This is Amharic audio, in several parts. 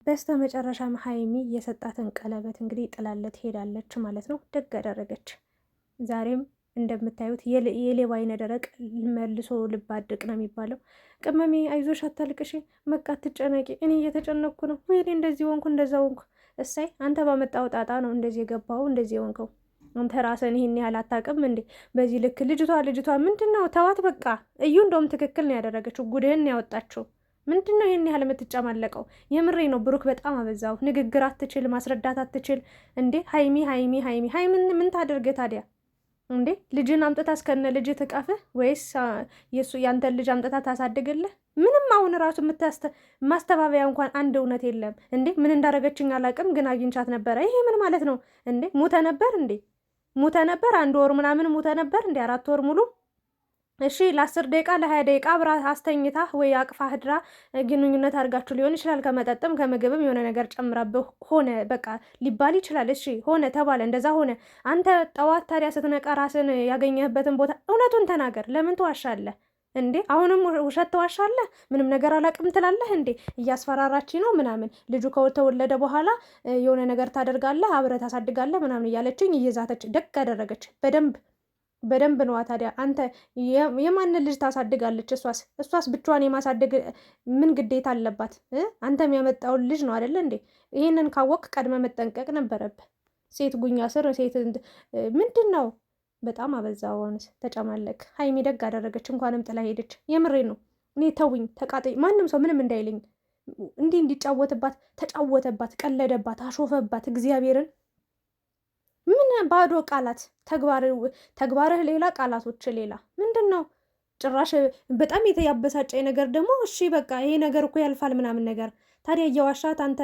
በስተ መጨረሻም ሀይሚ የሰጣትን ቀለበት እንግዲህ ጥላለት ሄዳለች ማለት ነው። ደግ አደረገች። ዛሬም እንደምታዩት የሌባ አይነ ደረቅ መልሶ ልብ አድቅ ነው የሚባለው። ቅመሜ አይዞሽ፣ አታልቅሽ፣ መቃ አትጨነቂ፣ እኔ እየተጨነቅኩ ነው። ወይኔ እንደዚህ ወንኩ እንደዛ ወንኩ። እሳይ አንተ ባመጣው ጣጣ ነው እንደዚህ የገባው እንደዚህ ወንከው። አንተ ራስን ይህን ያህል አታውቅም እንዴ? በዚህ ልክ ልጅቷ ምንድን ነው? ተዋት በቃ። እዩ እንደውም ትክክል ነው ያደረገችው። ጉድህን ያወጣችው ምንድን ነው ይህን ያህል የምትጨማለቀው? የምሬ ነው ብሩክ፣ በጣም አበዛው። ንግግር አትችል፣ ማስረዳት አትችል እንዴ? ሀይሚ ምን ታደርገ ታዲያ እንዴ? ልጅን አምጥታ እስከነ ልጅ ትቀፍህ ወይስ ያንተን ልጅ አምጥታ ታሳድግልህ? ምንም አሁን ራሱ ማስተባበያ እንኳን አንድ እውነት የለም እንዴ? ምን እንዳደረገችኝ አላውቅም፣ ግን አግኝቻት ነበረ። ይሄ ምን ማለት ነው እንዴ? ሙተ ነበር 1 ወር ምናምን ሙተ ነበር እንዴ? 4 ወር ሙሉ እሺ ለ10 ደቂቃ ለ20 ደቂቃ አብራ አስተኝታ ወይ አቅፋ ህድራ ግንኙነት አድርጋችሁ ሊሆን ይችላል። ከመጠጥም ከምግብም የሆነ ነገር ጨምራብህ ሆነ በቃ ሊባል ይችላል። እሺ ሆነ ተባለ፣ እንደዛ ሆነ። አንተ ጠዋት ታዲያ ስትነቃ ራስን ያገኘህበትን ቦታ እውነቱን ተናገር። ለምን ትዋሻለህ እንዴ? አሁንም ውሸት ትዋሻለህ? ምንም ነገር አላቅም ትላለህ እንዴ? እያስፈራራች ነው ምናምን። ልጁ ከተወለደ በኋላ የሆነ ነገር ታደርጋለህ፣ አብረህ ታሳድጋለህ ምናምን እያለችኝ እየዛተች ደግ አደረገች። በደንብ ነዋ። ታዲያ አንተ የማንን ልጅ ታሳድጋለች? እሷስ ብቻዋን የማሳደግ ምን ግዴታ አለባት? አንተም ያመጣውን ልጅ ነው አይደለ እንዴ? ይህንን ካወቅ ቀድመ መጠንቀቅ ነበረብህ። ሴት ጉኛ ስር ሴት ምንድን ነው? በጣም አበዛውንስ፣ ተጨማለቅ። ሀይሚ ደግ አደረገች፣ እንኳንም ጥላ ሄደች። የምሬ ነው። እኔ ተውኝ፣ ተቃጠኝ፣ ማንም ሰው ምንም እንዳይልኝ። እንዲጫወትባት ተጫወተባት፣ ቀለደባት፣ አሾፈባት። እግዚአብሔርን ምን ባዶ ቃላት፣ ተግባርህ ሌላ ቃላቶች ሌላ። ምንድን ነው ጭራሽ? በጣም ያበሳጨኝ ነገር ደግሞ እሺ በቃ ይሄ ነገር እኮ ያልፋል ምናምን ነገር። ታዲያ እየዋሻት አንተ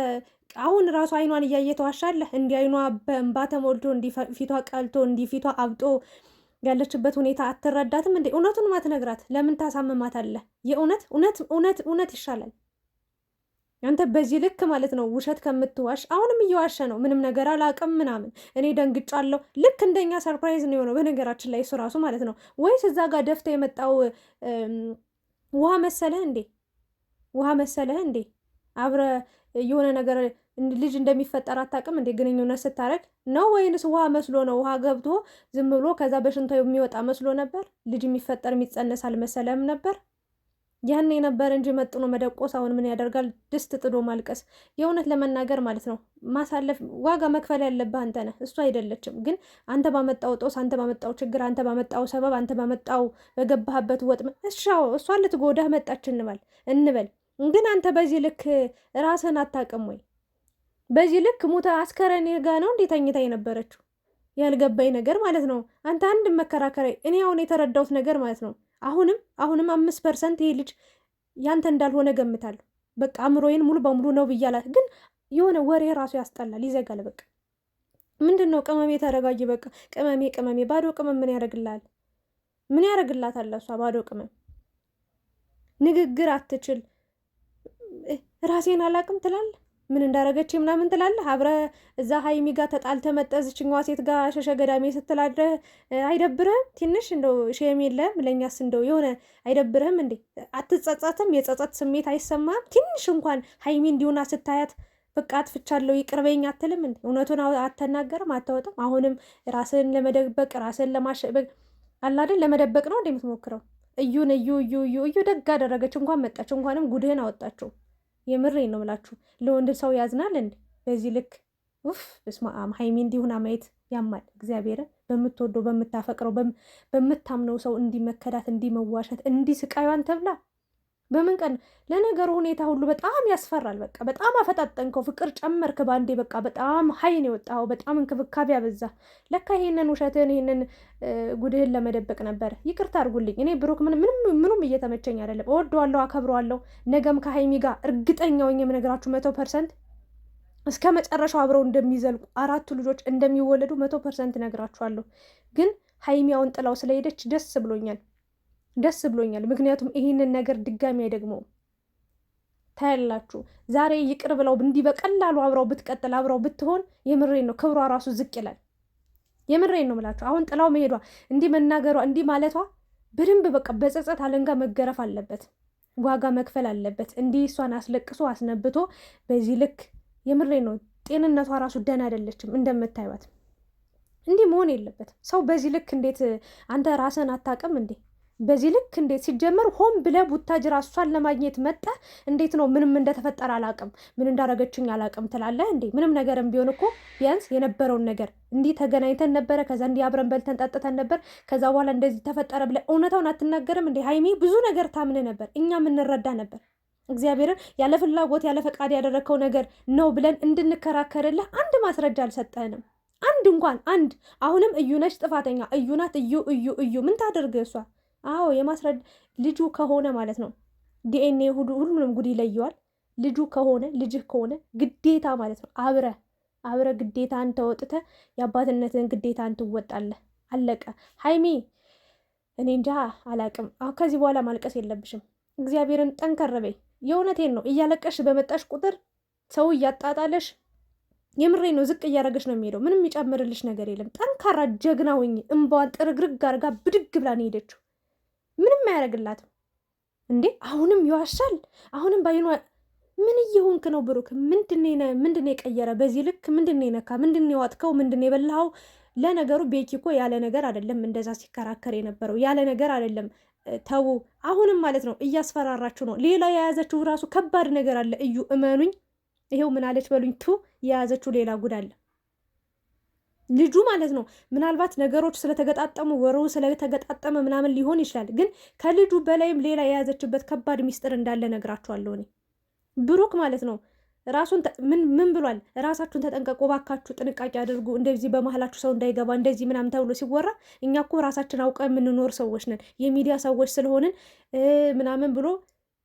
አሁን ራሱ አይኗን እያየ ተዋሻለህ? እንዲህ አይኗ በእንባ ተሞልቶ እንዲህ ፊቷ ቀልቶ እንዲህ ፊቷ አብጦ ያለችበት ሁኔታ አትረዳትም እንዴ? እውነቱን ማትነግራት ለምን ታሳምማታለህ? እውነት ይሻላል። አንተ በዚህ ልክ ማለት ነው ውሸት ከምትዋሽ። አሁንም እየዋሸ ነው። ምንም ነገር አላውቅም ምናምን። እኔ ደንግጫለሁ። ልክ እንደኛ ሰርፕራይዝ ነው የሆነው በነገራችን ላይ እሱ ራሱ ማለት ነው። ወይስ እዛ ጋር ደፍተ የመጣው ውሃ መሰለህ እንዴ? አብረ የሆነ ነገር ልጅ እንደሚፈጠር አታውቅም እንዴ? ግንኙነት ስታረግ ነው ወይንስ ውሃ መስሎ ነው? ውሃ ገብቶ ዝም ብሎ ከዛ በሽንቶ የሚወጣ መስሎ ነበር? ልጅ የሚፈጠር የሚጸነስ አልመሰለህም ነበር? ያኔ ነበር እንጂ መጥኖ መደቆስ። አሁን ምን ያደርጋል? ድስት ጥዶ ማልቀስ። የእውነት ለመናገር ማለት ነው ማሳለፍ ዋጋ መክፈል ያለብህ አንተ ነህ፣ እሱ አይደለችም። ግን አንተ ባመጣው ጦስ፣ አንተ ባመጣው ችግር፣ አንተ ባመጣው ሰበብ፣ አንተ ባመጣው በገባህበት ወጥመድ እሷን ልትጎዳህ መጣች እንበል። ግን አንተ በዚህ ልክ ራስህን አታውቅም ወይ? በዚህ ልክ ሙታ አስከረኔ ጋ ነው እንዴ ተኝታ የነበረችው? ያልገባኝ ነገር ማለት ነው። አንተ አንድ መከራከሪያ እኔ አሁን የተረዳሁት ነገር ማለት ነው አሁንም 5% ይሄ ልጅ ያንተ እንዳልሆነ ገምታለሁ። በቃ አእምሮዬን ሙሉ በሙሉ ነው ብያላት። ግን የሆነ ወሬ ራሱ ያስጠላል፣ ይዘጋል። በቃ ምንድን ነው? ቅመሜ ተረጋጊ። በቃ ቅመሜ ባዶ ቅመም ምን ያደርግላል? ምን ያደርግላታል? እሷ ባዶ ቅመም ንግግር አትችል። ራሴን አላቅም ትላለህ። ምን እንዳረገች ምናምን ትላለህ። አብረ እዛ ሀይሚ ጋር ተጣልተ መጠዝችኛዋ ሴት ጋር ሸሸ ገዳሜ ስትላድረህ አይደብርህም? ትንሽ እንደው ሼም የለም ለእኛስ? እንደው የሆነ አይደብርህም እንዴ? አትጸጸትም? የጸጸት ስሜት አይሰማም? ትንሽ እንኳን ሀይሚ እንዲሆና ስታያት በቃ አጥፍቻለሁ ይቅርበኝ አትልም እንዴ? እውነቱን አትናገርም? አታወጣም? አሁንም ራስን ለመደበቅ ራስን ለማሸበቅ አላደን ለመደበቅ ነው እንዴ የምትሞክረው? እዩ ደግ አደረገች። እንኳን መጣች፣ እንኳንም ጉድህን አወጣችው። የምሬን ነው ብላችሁ ለወንድ ሰው ያዝናል እንዴ በዚህ ልክ? ኡፍ በስመ አብ። ሀይሚ እንዲሁና ማየት ያማል። እግዚአብሔር በምትወደው በምታፈቅረው በምታምነው ሰው እንዲመከዳት እንዲመዋሸት እንዲስቃዩን ተብላ በምን ቀን? ለነገሩ ሁኔታ ሁሉ በጣም ያስፈራል። በቃ በጣም አፈጣጠንከው፣ ፍቅር ጨመርክ ባንዴ። በቃ በጣም ሀይን የወጣው፣ በጣም እንክብካቤ ያበዛ። ለካ ይሄንን ውሸትን ይሄንን ጉድህን ለመደበቅ ነበር። ይቅርታ አድርጉልኝ። እኔ ብሩክ ምንም እየተመቸኝ አይደለም። እወደዋለሁ፣ አከብረዋለሁ። ነገም ከሀይሚ ጋር እርግጠኛው የምነግራችሁ 100% እስከ መጨረሻው አብረው እንደሚዘልቁ 4 ልጆች እንደሚወለዱ 100% ነግራችኋለሁ። ግን ሀይሚያውን ጥላው ስለሄደች ደስ ብሎኛል። ምክንያቱም ይህንን ነገር ድጋሚ አይደግመውም። ታያላችሁ። ዛሬ ይቅር ብለው እንዲህ በቀላሉ አብረው ብትቀጥል አብረው ብትሆን የምሬን ነው ክብሯ ራሱ ዝቅ ይላል። የምሬን ነው ምላችሁ። አሁን ጥላው መሄዷ እንዲህ መናገሯ እንዲህ ማለቷ በደንብ በቃ በጸጸት አለንጋ መገረፍ አለበት። ዋጋ መክፈል አለበት። እንዲህ እሷን አስለቅሶ አስነብቶ በዚህ ልክ የምሬ ነው። ጤንነቷ ራሱ ደህና አይደለችም እንደምታዩት። እንዲህ መሆን የለበትም ሰው በዚህ ልክ። እንዴት አንተ ራስህን አታውቅም እንዴ? በዚህ ልክ እንዴት? ሲጀመር ሆን ብለህ ቡታጅራ እሷን ለማግኘት መጣ። እንዴት ነው ምንም እንደተፈጠረ አላውቅም፣ ምን እንዳረገችኝ አላውቅም ትላለህ እንዴ? ምንም ነገርም ቢሆን እኮ ቢያንስ የነበረውን ነገር እንዲህ ተገናኝተን ነበረ፣ ከዛ እንዲህ አብረን በልተን ጠጥተን ነበር፣ ከዛ በኋላ እንደዚህ ተፈጠረ ብለህ እውነታውን አትናገርም እንዴ? ሀይሚ ብዙ ነገር ታምን ነበር፣ እኛም እንረዳ ነበር። እግዚአብሔርን ያለ ፍላጎት ያለ ፈቃድ ያደረግከው ነገር ነው ብለን እንድንከራከርልህ አንድ ማስረጃ አልሰጠህንም። አንድ እንኳን አንድ። አሁንም እዩ ነች ጥፋተኛ፣ እዩ ናት፣ እዩ ምን ታደርግ እሷ? አዎ የማስረድ ልጁ ከሆነ ማለት ነው ዲኤንኤ ሁሉንም ጉድ ይለየዋል። ልጁ ከሆነ ልጅህ ከሆነ ግዴታ ማለት ነው አብረ ግዴታን ተወጥተህ የአባትነትን ግዴታን ትወጣለህ። አለቀ። ሀይሚ እኔ እንጃ አላቅም። አሁን ከዚህ በኋላ ማልቀስ የለብሽም። እግዚአብሔርን ጠንከር በይ። የእውነቴን ነው። እያለቀሽ በመጣሽ ቁጥር ሰው እያጣጣለሽ የምሬ ነው ዝቅ እያደረገሽ ነው የሚሄደው። ምንም የሚጨምርልሽ ነገር የለም። ጠንካራ ጀግና ሁኚ። እምባዋን ጥርግርግ አድርጋ ብድግ ብላ ነው ሄደችው። ምንም አያደርግላትም እንዴ! አሁንም ይዋሻል። አሁንም ባይኗ ምን እየሆንክ ነው ብሩክ? ምንድን የቀየረ በዚህ ልክ? ምንድን የነካ? ምንድን የዋጥከው? ምንድን የበላኸው? ለነገሩ ቤኪ እኮ ያለ ነገር አይደለም እንደዛ ሲከራከር የነበረው ያለ ነገር አይደለም። ተው አሁንም ማለት ነው እያስፈራራችሁ ነው። ሌላ የያዘችው ራሱ ከባድ ነገር አለ። እዩ እመኑኝ። ይሄው ምን አለች በሉኝ። የያዘችው ሌላ ጉድ አለ ልጁ ማለት ነው። ምናልባት ነገሮች ስለተገጣጠሙ ወሩ ስለተገጣጠመ ምናምን ሊሆን ይችላል። ግን ከልጁ በላይም ሌላ የያዘችበት ከባድ ሚስጥር እንዳለ ነግራችኋለሁ እኔ። ብሩክ ማለት ነው ራሱን ምን ብሏል? ራሳችሁን ተጠንቀቁ ባካችሁ፣ ጥንቃቄ አድርጉ፣ እንደዚህ በመሀላችሁ ሰው እንዳይገባ እንደዚህ ምናምን ተብሎ ሲወራ እኛ እኮ ራሳችን አውቀ የምንኖር ሰዎች ነን፣ የሚዲያ ሰዎች ስለሆንን ምናምን ብሎ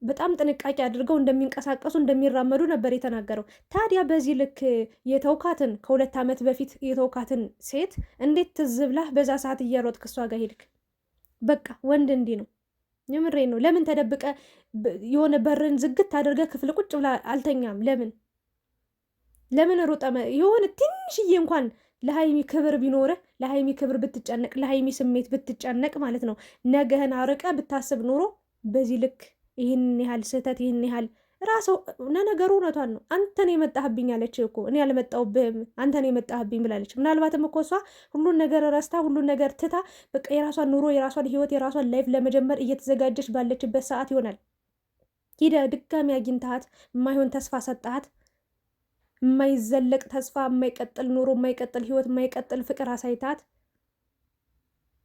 በጣም ጥንቃቄ አድርገው እንደሚንቀሳቀሱ እንደሚራመዱ ነበር የተናገረው። ታዲያ በዚህ ልክ የተውካትን ከ2 ዓመት በፊት የተውካትን ሴት እንዴት ትዝ ብላህ በዛ ሰዓት እያሮጥክ እሷ ጋር ሄድክ? በቃ ወንድ እንዲህ ነው። የምሬ ነው። ለምን ተደብቀ የሆነ በርን ዝግት አድርገ ክፍል ቁጭ ብላ አልተኛም? ለምን ሩጠ? የሆነ ትንሽዬ እንኳን ለሀይሚ ክብር ቢኖርህ፣ ለሀይሚ ክብር ብትጨነቅ፣ ለሀይሚ ስሜት ብትጨነቅ ማለት ነው ነገህን አርቀ ብታስብ ኑሮ በዚህ ልክ ይህን ያህል ስህተት ይህን ያህል ራሰው ነገሩ እውነቷን ነው። አንተን የመጣህብኝ አለች እኮ እኔ ያልመጣሁብህም አንተን የመጣህብኝ ብላለች። ምናልባትም እኮ እሷ ሁሉን ነገር ረስታ ሁሉን ነገር ትታ በቃ የራሷን ኑሮ የራሷን ህይወት የራሷን ላይፍ ለመጀመር እየተዘጋጀች ባለችበት ሰዓት ይሆናል ሂደ ድጋሚ አግኝተሃት የማይሆን ተስፋ ሰጣሃት። የማይዘለቅ ተስፋ፣ የማይቀጥል ኑሮ፣ የማይቀጥል ህይወት፣ የማይቀጥል ፍቅር አሳይታት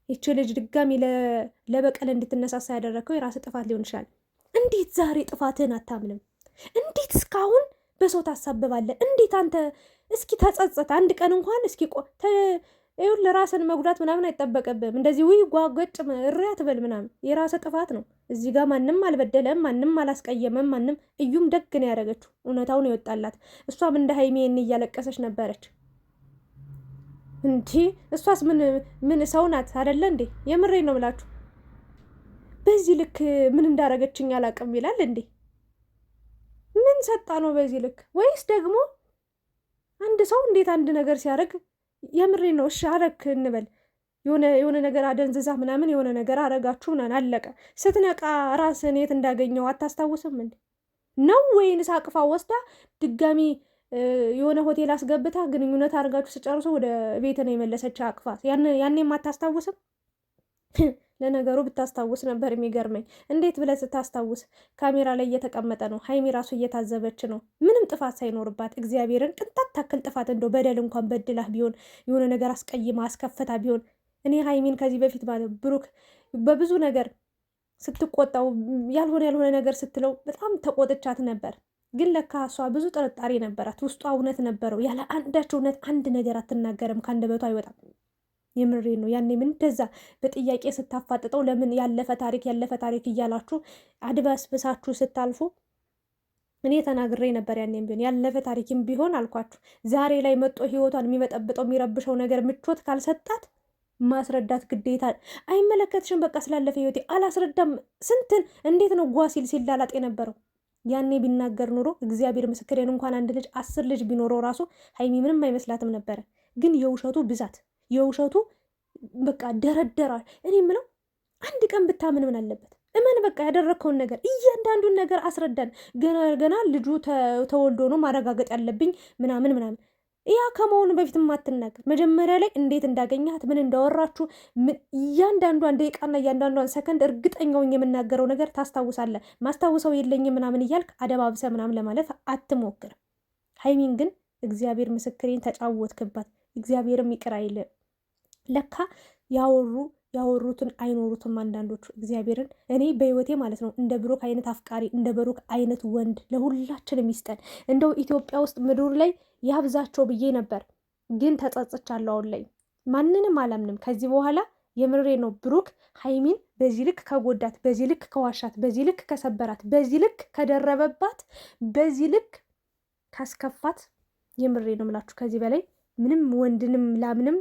ይቺ ልጅ ድጋሚ ለበቀል እንድትነሳሳ ያደረግከው የራስ ጥፋት ሊሆን ይችላል። እንዴት ዛሬ ጥፋትህን አታምንም? እንዴት እስካሁን በሰው ታሳብባለህ? እንዴት አንተ እስኪ ተጸጸት አንድ ቀን እንኳን እስኪ ይሁን ለራስን መጉዳት ምናምን አይጠበቅብህም። እንደዚህ ውይ ጓገጭ እሪያ ትበል ምናምን የራስህ ጥፋት ነው። እዚህ ጋር ማንም አልበደለም፣ ማንም አላስቀየመም። ማንም እዩም ደግ ነው ያደረገችው፣ እውነታውን ይወጣላት። እሷም እንደ ሀይሜን እያለቀሰች ነበረች። እንጂ እሷስ ምን ሰው ናት አይደለ እንዴ? የምሬን ነው ብላችሁ በዚህ ልክ ምን እንዳረገችኝ አላቅም ይላል እንዴ? ምን ሰጣ ነው በዚህ ልክ? ወይስ ደግሞ አንድ ሰው እንዴት አንድ ነገር ሲያደርግ የምሬን ነው እሺ አረክ እንበል የሆነ ነገር አደንዝዛ ምናምን የሆነ ነገር አረጋችሁ ምናምን አለቀ። ስትነቃ ራስን የት እንዳገኘው አታስታውስም እንዴ? ነው ወይንስ አቅፋ ወስዳ ድጋሚ የሆነ ሆቴል አስገብታ ግንኙነት አድርጋችሁ ስጨርሱ ወደ ቤት ነው የመለሰች አቅፋ? ያኔም አታስታውስም? ለነገሩ ብታስታውስ ነበር የሚገርመኝ። እንዴት ብለህ ስታስታውስ? ካሜራ ላይ እየተቀመጠ ነው። ሀይሚ ራሱ እየታዘበች ነው፣ ምንም ጥፋት ሳይኖርባት። እግዚአብሔርን ቅንጣት ታክል ጥፋት እንደው በደል እንኳን በድላህ ቢሆን የሆነ ነገር አስቀይማ አስከፈታ ቢሆን እኔ ሀይሚን ከዚህ በፊት ማለት ብሩክ በብዙ ነገር ስትቆጣው ያልሆነ ነገር ስትለው በጣም ተቆጥቻት ነበር። ግን ለካ እሷ ብዙ ጥርጣሬ ነበራት፣ ውስጧ እውነት ነበረው። ያለ አንዳች እውነት አንድ ነገር አትናገርም፣ ከአንደበቷ አይወጣም። የምሬ ነው። ያኔ ምን እንደዛ በጥያቄ ስታፋጥጠው ለምን ያለፈ ታሪክ እያላችሁ አድበስብሳችሁ ስታልፉ እኔ ተናግሬ ነበር። ያኔም ቢሆን ያለፈ ታሪክም ቢሆን አልኳችሁ፣ ዛሬ ላይ መጦ ህይወቷን የሚመጠብጠው የሚረብሸው ነገር ምቾት ካልሰጣት ማስረዳት ግዴታ። አይመለከትሽም በቃ ስላለፈ ህይወቴ አላስረዳም። ስንትን እንዴት ነው ጓሲል ሲላላጥ የነበረው? ያኔ ቢናገር ኑሮ እግዚአብሔር ምስክሬን እንኳን አንድ ልጅ 10 ልጅ ቢኖረው ራሱ ሀይሚ ምንም አይመስላትም ነበረ። ግን የውሸቱ ብዛት የውሸቱ በቃ ደረደራል። እኔ የምለው አንድ ቀን ብታምን ምን አለበት? እመን በቃ ያደረግከውን ነገር እያንዳንዱን ነገር አስረዳን። ገና ልጁ ተወልዶ ነው ማረጋገጥ ያለብኝ ምናምን ምናምን። ያ ከመሆኑ በፊት ማትናገር መጀመሪያ ላይ እንዴት እንዳገኛት ምን እንዳወራችሁ እያንዳንዷን ደቂቃና እያንዳንዷን ሰከንድ እርግጠኛውን የምናገረው ነገር ታስታውሳለህ። ማስታውሰው የለኝም ምናምን እያልክ አደባብሰ ምናምን ለማለት አትሞክር። ሀይሚን ግን እግዚአብሔር ምስክሬን ተጫወትክባት። እግዚአብሔርም ይቅር አይልም። ለካ ያወሩትን አይኖሩትም አንዳንዶቹ። እግዚአብሔርን እኔ በህይወቴ ማለት ነው እንደ ብሩክ አይነት አፍቃሪ እንደ ብሩክ አይነት ወንድ ለሁላችንም ይስጠን። እንደው ኢትዮጵያ ውስጥ ምድር ላይ ያብዛቸው ብዬ ነበር፣ ግን ተጸጽቻለሁ። አሁን ላይ ማንንም አላምንም ከዚህ በኋላ። የምሬ ነው። ብሩክ ሀይሚን በዚህ ልክ ከጎዳት፣ በዚህ ልክ ከዋሻት፣ በዚህ ልክ ከሰበራት፣ በዚህ ልክ ከደረበባት፣ በዚህ ልክ ካስከፋት፣ የምሬ ነው ምላችሁ ከዚህ በላይ ምንም ወንድንም ላምንም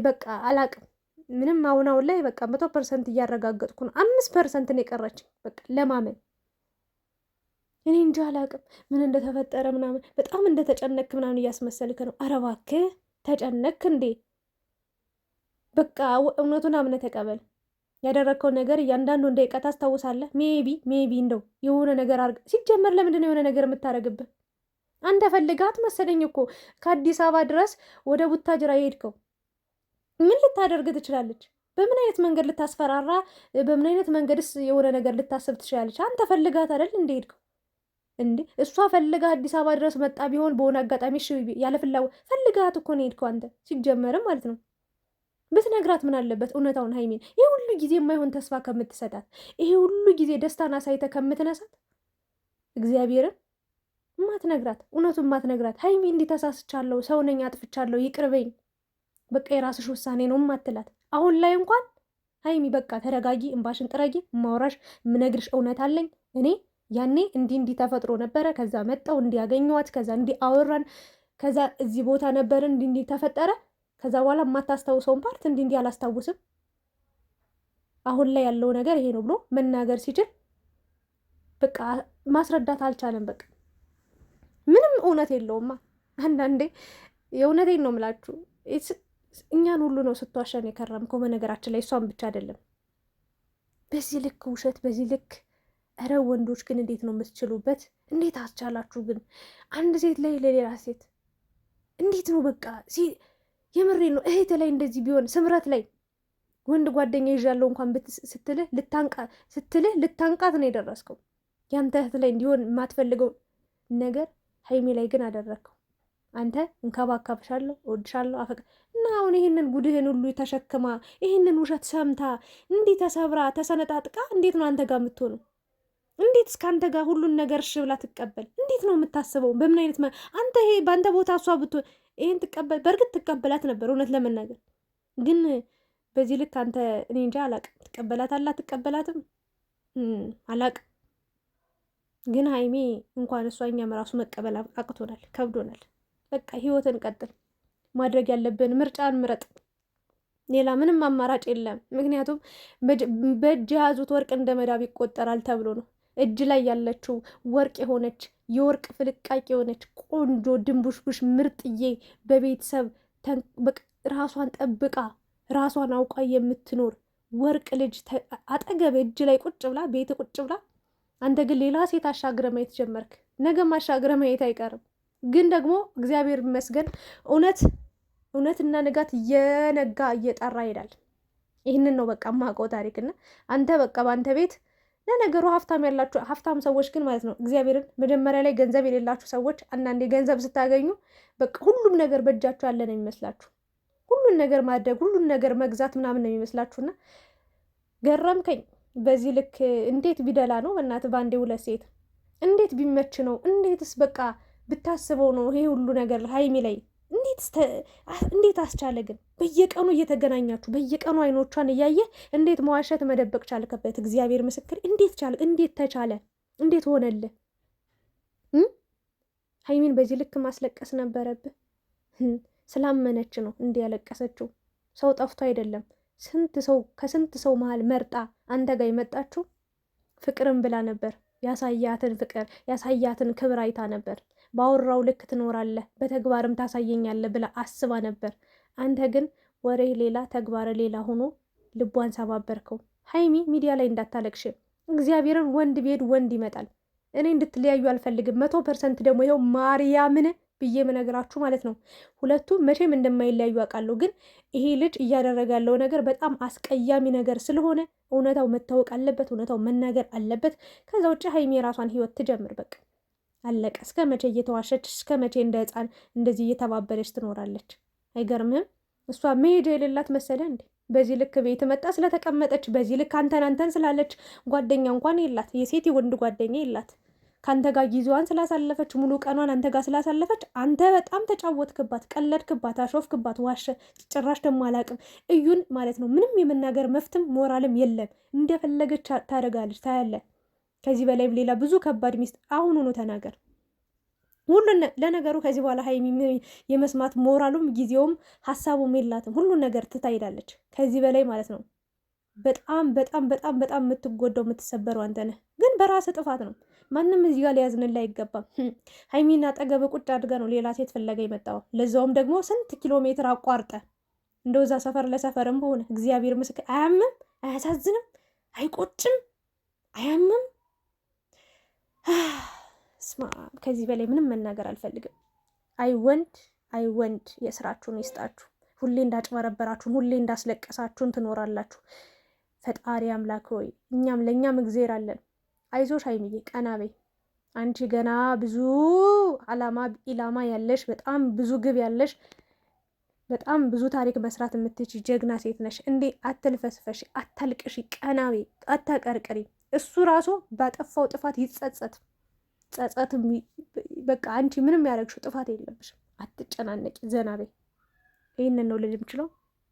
በቃ አላቅም። ምንም አሁን ላይ በቃ 100% እያረጋገጥኩ ነው። 5% ነው የቀረችኝ በቃ ለማመን። እኔ እንጃ አላቅም ምን እንደተፈጠረ ምናምን። በጣም እንደተጨነክ ምናምን እያስመሰልክ ነው። ኧረ እባክህ ተጨነክ እንዴ? በቃ እውነቱን አምነህ ተቀበል። ያደረግከው ነገር እያንዳንዱ ደቂቃ ታስታውሳለህ። ሜቢ እንደው የሆነ ነገር አድርግ። ሲጀመር ለምንድን ነው የሆነ ነገር የምታደርግብህ? አንተ ፈልጋት መሰለኝ እኮ ከአዲስ አበባ ድረስ ወደ ቡታጅራ የሄድከው። ምን ልታደርግ ትችላለች? በምን አይነት መንገድ ልታስፈራራ፣ በምን አይነት መንገድስ የሆነ ነገር ልታስብ ትችላለች? አንተ ፈልጋት አይደል እንደ ሄድከው እንዴ? እሷ ፈልጋ አዲስ አበባ ድረስ መጣ ቢሆን በሆነ አጋጣሚ ያለ ፍላጎት ፈልጋት እኮ ነው ሄድከው አንተ ሲጀመርም ማለት ነው። ብትነግራት ምን አለበት እውነታውን? ሀይሚን ይሄ ሁሉ ጊዜ የማይሆን ተስፋ ከምትሰጣት፣ ይሄ ሁሉ ጊዜ ደስታን አሳይተ ከምትነሳት፣ እግዚአብሔርን ማትነግራት፣ እውነቱን ማትነግራት ሀይሚ እንዲህ ተሳስቻለሁ፣ ሰው ነኝ፣ አጥፍቻለሁ፣ ይቅርበኝ፣ በቃ የራስሽ ውሳኔ ነው ማትላት። አሁን ላይ እንኳን ሀይሚ በቃ ተረጋጊ፣ እንባሽን ጥረጊ፣ ማውራሽ ምነግርሽ እውነት አለኝ። እኔ ያኔ እንዲህ ተፈጥሮ ነበረ፣ ከዛ መጣው እንዲያገኘዋት፣ ከዛ እንዲህ አወራን፣ ከዛ እዚህ ቦታ ነበርን፣ እንዲህ ተፈጠረ። ከዛ በኋላ የማታስታውሰውን ፓርት እንዲህ አላስታውስም። አሁን ላይ ያለው ነገር ይሄ ነው ብሎ መናገር ሲችል በቃ ማስረዳት አልቻለም። በቃ ምንም እውነት የለውማ። አንዳንዴ የእውነቴን ነው የምላችሁ እኛን ሁሉ ነው ስትዋሸን የከረምከው። በነገራችን ላይ እሷን ብቻ አይደለም። በዚህ ልክ ውሸት፣ በዚህ ልክ እረ ወንዶች ግን እንዴት ነው የምትችሉበት? እንዴት አስቻላችሁ ግን? አንድ ሴት ላይ ለሌላ ሴት እንዴት ነው በቃ የምሬ ነው። እህት ላይ እንደዚህ ቢሆን ስምረት ላይ ወንድ ጓደኛ ይዣለሁ እንኳን ስትልህ ልታንቃት ነው የደረስከው። ያንተ እህት ላይ እንዲሆን የማትፈልገው ነገር ሀይሜ ላይ ግን አደረግከው። አንተ እንከባከብሻለሁ፣ እወድሻለሁ፣ እና አሁን ይህንን ጉድህን ሁሉ ተሸክማ ይህንን ውሸት ሰምታ እንዲህ ተሰብራ ተሰነጣጥቃ እንዴት ነው አንተ ጋር የምትሆነው? እንዴት እስከ አንተ ጋር ሁሉን ነገር እሺ ብላ ትቀበል? እንዴት ነው የምታስበው? በምን አይነት አንተ ይሄ በአንተ ቦታ እሷ ብትሆን ይህን ትቀበል? በእርግጥ ትቀበላት ነበር እውነት ለመናገር ግን በዚህ ልክ አንተ እኔ እንጃ አላቅም። ትቀበላታለህ አትቀበላትም አላቅም። ግን ሀይሜ እንኳን እሷ እኛም ራሱ መቀበል አቅቶናል፣ ከብዶናል። በቃ ህይወትን ቀጥል። ማድረግ ያለብን ምርጫን ምረጥ። ሌላ ምንም አማራጭ የለም። ምክንያቱም በእጅ የያዙት ወርቅ እንደ መዳብ ይቆጠራል ተብሎ ነው። እጅ ላይ ያለችው ወርቅ የሆነች የወርቅ ፍልቃቂ የሆነች ቆንጆ ድንቡሽቡሽ ምርጥዬ በቤተሰብ ራሷን ጠብቃ ራሷን አውቃ የምትኖር ወርቅ ልጅ አጠገብ እጅ ላይ ቁጭ ብላ ቤት ቁጭ ብላ፣ አንተ ግን ሌላ ሴት አሻግረ ማየት ጀመርክ። ነገም አሻግረ ማየት አይቀርም። ግን ደግሞ እግዚአብሔር ይመስገን እውነትና ንጋት እየነጋ እየጠራ ይሄዳል። ይህንን ነው በቃ የማውቀው ታሪክና አንተ በቃ በአንተ ቤት ለነገሩ ሀብታም ሰዎች ግን ማለት ነው እግዚአብሔርን መጀመሪያ ላይ ገንዘብ የሌላችሁ ሰዎች አንዳንዴ ገንዘብ ስታገኙ በቃ ሁሉም ነገር በእጃችሁ ያለ ነው የሚመስላችሁ። ሁሉን ነገር ማድረግ ሁሉን ነገር መግዛት ምናምን ነው የሚመስላችሁና ገረምከኝ። በዚህ ልክ እንዴት ቢደላ ነው በእናትህ በአንዴ ሁለት ሴት እንዴት ቢመች ነው? እንዴትስ በቃ ብታስበው ነው ይሄ ሁሉ ነገር ሀይሚ ላይ እንዴት አስቻለ ግን? በየቀኑ እየተገናኛችሁ በየቀኑ አይኖቿን እያየ እንዴት መዋሸት መደበቅ ቻልከበት? እግዚአብሔር ምስክር እንዴት ቻለ? እንዴት ተቻለ? እንዴት ሆነልህ? ሀይሚን በዚህ ልክ ማስለቀስ ነበረብህ? ስላመነች ነው እንዲህ ያለቀሰችው። ሰው ጠፍቶ አይደለም። ከስንት ሰው መሀል መርጣ አንተ ጋር የመጣችው ፍቅርን ብላ ነበር። ያሳያትን ፍቅር ያሳያትን ክብር አይታ ነበር። ባወራው ልክ ትኖራለህ፣ በተግባርም ታሳየኛለህ ብላ አስባ ነበር። አንተ ግን ወሬ ሌላ ተግባር ሌላ ሆኖ ልቧን ሰባበርከው። ሀይሚ ሚዲያ ላይ እንዳታለቅሽ እግዚአብሔርን። ወንድ ቤድ ወንድ ይመጣል። እኔ እንድትለያዩ አልፈልግም። 100% ደግሞ ይኸው ማርያምን ብዬ የምነግራችሁ ማለት ነው። ሁለቱም መቼም እንደማይለያዩ አውቃለሁ። ግን ይሄ ልጅ እያደረገ ያለው ነገር በጣም አስቀያሚ ነገር ስለሆነ እውነታው መታወቅ አለበት። እውነታው መናገር አለበት። ከዛ ውጭ ሀይሚ የራሷን ህይወት ትጀምር። በቃ አለቀ። እስከ መቼ እየተዋሸች እስከ መቼ እንደ ህፃን እንደዚህ እየተባበለች ትኖራለች? አይገርምህም? እሷ መሄጃ የሌላት መሰለ እንዴ? በዚህ ልክ ቤት መጣ ስለተቀመጠች፣ በዚህ ልክ አንተን ስላለች፣ ጓደኛ እንኳን የላት፣ የሴት የወንድ ጓደኛ የላት። ከአንተ ጋር ጊዜዋን ስላሳለፈች፣ ሙሉ ቀኗን አንተ ጋር ስላሳለፈች፣ አንተ በጣም ተጫወትክባት፣ ቀለድክባት፣ አሾፍክባት፣ ዋሸ። ጭራሽ ደግሞ አላቅም እዩን ማለት ነው። ምንም የመናገር መፍትም ሞራልም የለም። እንደፈለገች ታደርጋለች። ታያለ። ከዚህ በላይ ሌላ ብዙ ከባድ ሚስት አሁኑኑ ተናገር። ሁሉን ለነገሩ ከዚህ በኋላ ሀይሚ የመስማት ሞራሉም ጊዜውም ሀሳቡም የላትም። ሁሉን ነገር ትታይዳለች። ከዚህ በላይ ማለት ነው። በጣም በጣም በጣም በጣም የምትጎዳው የምትሰበረው አንተ ነህ። ግን በራስ ጥፋት ነው። ማንም እዚህ ጋር ሊያዝንልህ አይገባም። ሀይሚና አጠገብ ቁጭ አድርገ ነው ሌላ ሴት ፍለጋ የመጣው። ለዛውም ደግሞ ስንት ኪሎ ሜትር አቋርጠ። እንደዛ ሰፈር ለሰፈርም በሆነ እግዚአብሔር ምስክር። አያምም? አያሳዝንም? አይቆጭም? አያምም? ስማ፣ ከዚህ በላይ ምንም መናገር አልፈልግም። አይ ወንድ የስራችሁን ይስጣችሁ። ሁሌ እንዳጭበረበራችሁን፣ ሁሌ እንዳስለቀሳችሁን ትኖራላችሁ። ፈጣሪ አምላክ ሆይ ለእኛም እግዜር አለን። አይዞሽ ሀይሚዬ፣ ቀና በይ። አንቺ ገና ብዙ ኢላማ ያለሽ፣ በጣም ብዙ ግብ ያለሽ፣ በጣም ብዙ ታሪክ መስራት የምትችይ ጀግና ሴት ነሽ። እንዴ አትልፈስፈሽ፣ አታልቅሽ፣ ቀና በይ፣ አታቀርቅሪ። እሱ ራሱ ባጠፋው ጥፋት ይጸጸት። ጸጸትም በቃ አንቺ ምንም ያደረግሽው ጥፋት የለብሽም። አትጨናነቂ፣ ዘና በይ። ይህንን ነው ልል የምችለው።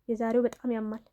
የዛሬው በጣም ያማል።